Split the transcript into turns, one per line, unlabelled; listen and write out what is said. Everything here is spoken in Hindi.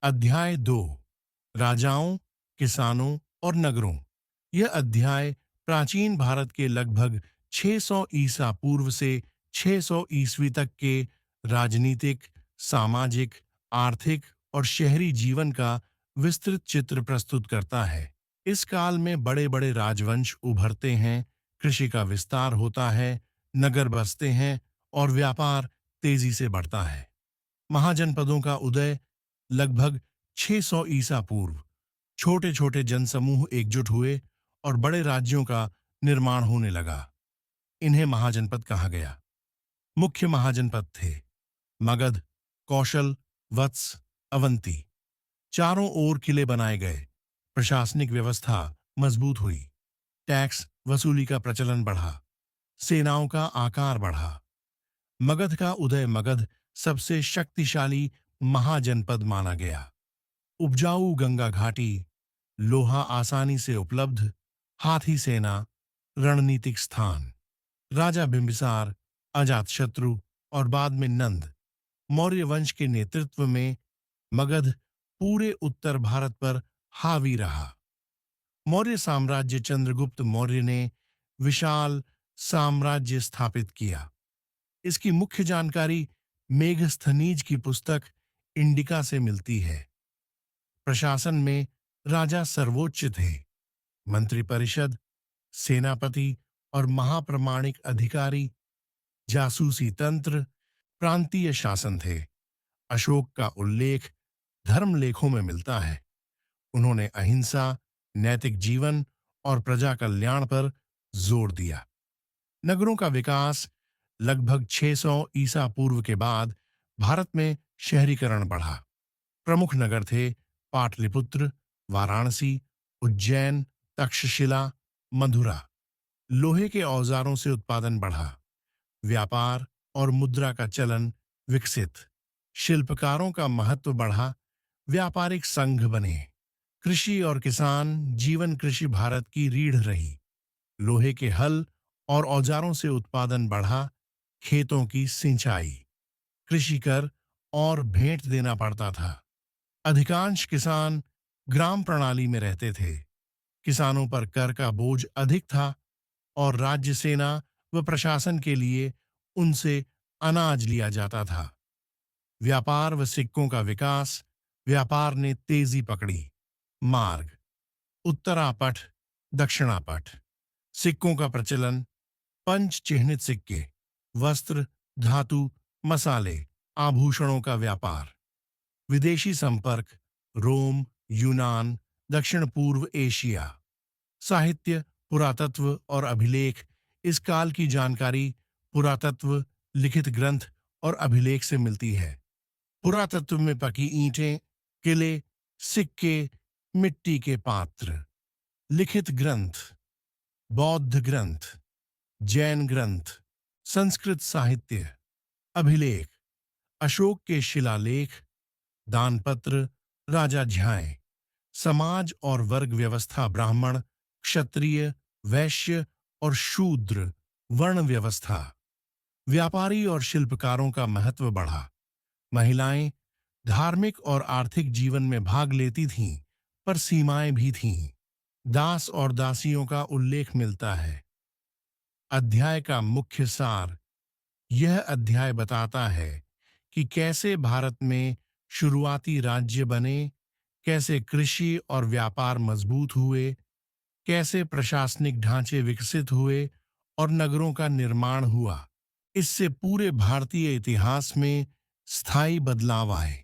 अध्याय 2। राजाओं, किसानों और नगरों। यह अध्याय प्राचीन भारत के लगभग 600 ईसा पूर्व से 600 ईस्वी तक के राजनीतिक, सामाजिक, आर्थिक और शहरी जीवन का विस्तृत चित्र प्रस्तुत करता है। इस काल में बड़े बड़े राजवंश उभरते हैं, कृषि का विस्तार होता है, नगर बसते हैं और व्यापार तेजी से बढ़ता है। महाजनपदों का उदय लगभग 600 ईसा पूर्व। छोटे छोटे जनसमूह एकजुट हुए और बड़े राज्यों का निर्माण होने लगा। इन्हें महाजनपद कहा गया। मुख्य महाजनपद थे मगध, कौशल, वत्स, अवंती। चारों ओर किले बनाए गए। प्रशासनिक व्यवस्था मजबूत हुई। टैक्स वसूली का प्रचलन बढ़ा। सेनाओं का आकार बढ़ा। मगध का उदय मगध सबसे शक्तिशाली महाजनपद माना गया। उपजाऊ गंगा घाटी, लोहा आसानी से उपलब्ध, हाथी सेना, रणनीतिक स्थान। राजा बिंबिसार, अजातशत्रु और बाद में नंद मौर्य वंश के नेतृत्व में मगध पूरे उत्तर भारत पर हावी रहा। मौर्य साम्राज्य चंद्रगुप्त मौर्य ने विशाल साम्राज्य स्थापित किया। इसकी मुख्य जानकारी मेघस्थनीज की पुस्तक इंडिका से मिलती है। प्रशासन में राजा सर्वोच्च थे। मंत्रिपरिषद, सेनापति और महाप्रमाणिक अधिकारी, जासूसी तंत्र, प्रांतीय शासन थे। अशोक का उल्लेख धर्मलेखों में मिलता है। उन्होंने अहिंसा, नैतिक जीवन और प्रजा कल्याण पर जोर दिया। नगरों का विकास लगभग 600 ईसा पूर्व के बाद भारत में शहरीकरण बढ़ा। प्रमुख नगर थे पाटलिपुत्र, वाराणसी, उज्जैन, तक्षशिला, मथुरा। लोहे के औजारों से उत्पादन बढ़ा। व्यापार और मुद्रा का चलन विकसित। शिल्पकारों का महत्व बढ़ा। व्यापारिक संघ बने। कृषि और किसान जीवन कृषि भारत की रीढ़ रही। लोहे के हल और औजारों से उत्पादन बढ़ा। खेतों की सिंचाई, कृषि कर और भेंट देना पड़ता था। अधिकांश किसान ग्राम प्रणाली में रहते थे। किसानों पर कर का बोझ अधिक था और राज्य सेना व प्रशासन के लिए उनसे अनाज लिया जाता था। व्यापार व सिक्कों का विकास। व्यापार ने तेजी पकड़ी। मार्ग, उत्तरापट, दक्षिणापट। सिक्कों का प्रचलन। पंच चिह्नित सिक्के। वस्त्र, धातु, मसाले, आभूषणों का व्यापार। विदेशी संपर्क। रोम, यूनान, दक्षिण पूर्व एशिया। साहित्य, पुरातत्व और अभिलेख। इस काल की जानकारी पुरातत्व, लिखित ग्रंथ और अभिलेख से मिलती है। पुरातत्व में पकी ईंटें, किले, सिक्के, मिट्टी के पात्र। लिखित ग्रंथ, बौद्ध ग्रंथ, जैन ग्रंथ, संस्कृत साहित्य। अभिलेख, अशोक के शिलालेख, दानपत्र, राजा झाएं। समाज और वर्ग व्यवस्था। ब्राह्मण, क्षत्रिय, वैश्य और शूद्र वर्ण व्यवस्था। व्यापारी और शिल्पकारों का महत्व बढ़ा। महिलाएं धार्मिक और आर्थिक जीवन में भाग लेती थीं, पर सीमाएं भी थीं। दास और दासियों का उल्लेख मिलता है। अध्याय का मुख्य सार। यह अध्याय बताता है कि कैसे भारत में शुरुआती राज्य बने, कैसे कृषि और व्यापार मजबूत हुए, कैसे प्रशासनिक ढांचे विकसित हुए और नगरों का निर्माण हुआ। इससे पूरे भारतीय इतिहास में स्थायी बदलाव आए।